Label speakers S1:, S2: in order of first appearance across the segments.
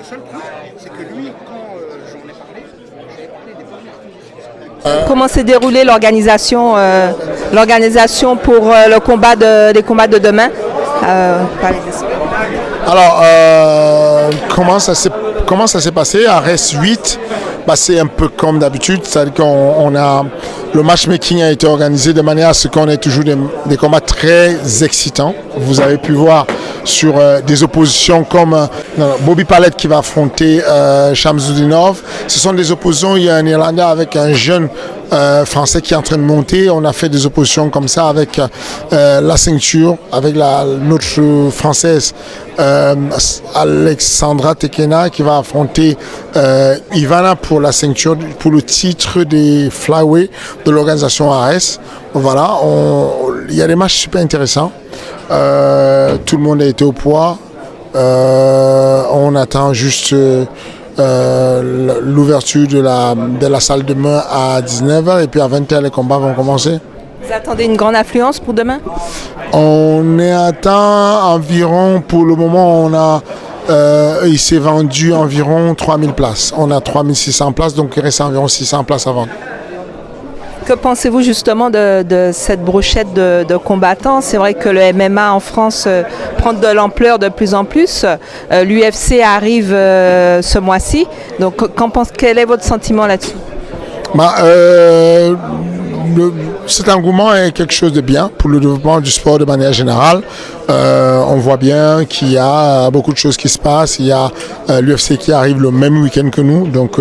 S1: Le seul truc, c'est que lui, quand j'en ai parlé, j'avais parlé des premières conditions.
S2: Comment s'est déroulée l'organisation pour le combat des combats de demain? Parlez de ça.
S3: Alors, comment ça s'est passé? À RES 8, c'est un peu comme d'habitude, c'est-à-dire qu'on a le matchmaking a été organisé de manière à ce qu'on ait toujours des combats très excitants. Vous avez pu voir sur des oppositions comme Bobby Palette qui va affronter Shamsudinov. Ce sont des oppositions, il y a un Irlandais avec un jeune Français qui est en train de monter. On a fait des oppositions comme ça avec la ceinture, avec notre Française Alexandra Tekena qui va affronter Ivana pour la ceinture, pour le titre des flyweight de l'organisation ARS. Voilà, il y a des matchs super intéressants. Tout le monde a été au poids. On attend juste l'ouverture de la salle demain à 19h et puis à 20h les combats vont commencer.
S2: Vous attendez une grande affluence pour demain?
S3: On est atteint environ, pour le moment il s'est vendu environ 3000 places. On a 3600 places, donc il reste environ 600 places à vendre.
S2: Que pensez-vous justement de cette brochette de combattants? C'est vrai que le MMA en France prend de l'ampleur de plus en plus. L'UFC arrive ce mois-ci. Donc quel est votre sentiment là-dessus?
S3: Cet engouement est quelque chose de bien pour le développement du sport de manière générale. On voit bien qu'il y a beaucoup de choses qui se passent. Il y a l'UFC qui arrive le même week-end que nous. Donc,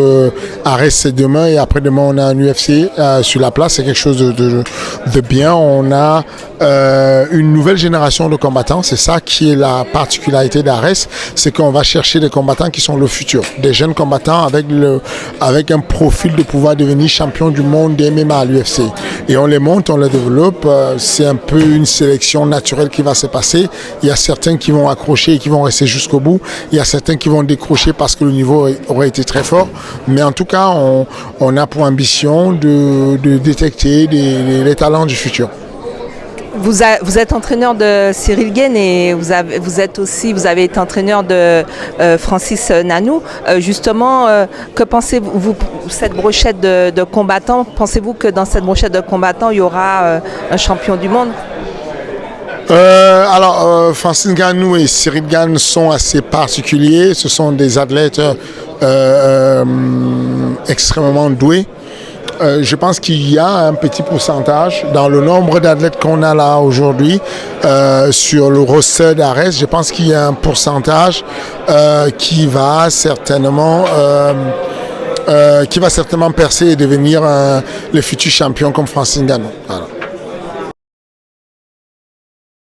S3: Arès, c'est demain et après-demain, on a un UFC sur la place. C'est quelque chose de bien. On a une nouvelle génération de combattants. C'est ça qui est la particularité d'Arès. C'est qu'on va chercher des combattants qui sont le futur. Des jeunes combattants avec un profil de pouvoir devenir champion du monde des MMA à l'UFC. Et on les monte, on les développe. C'est un peu une sélection naturelle qui va se passer. Il y a certains qui vont accrocher et qui vont rester jusqu'au bout. Il y a certains qui vont décrocher parce que le niveau aurait été très fort. Mais en tout cas, on a pour ambition de détecter les talents du futur.
S2: Vous êtes entraîneur de Cyril Gane et vous avez été entraîneur de Francis Nanou. Justement, que pensez-vous cette brochette de combattants? Pensez-vous que dans cette brochette de combattants, il y aura un champion du monde?
S3: Francis Ngannou et Cyril Gane sont assez particuliers. Ce sont des athlètes extrêmement doués. Je pense qu'il y a un petit pourcentage dans le nombre d'athlètes qu'on a là aujourd'hui sur le roster d'Arès. Je pense qu'il y a un pourcentage qui va certainement percer et devenir le futur champion comme Francis Ngannou. Voilà.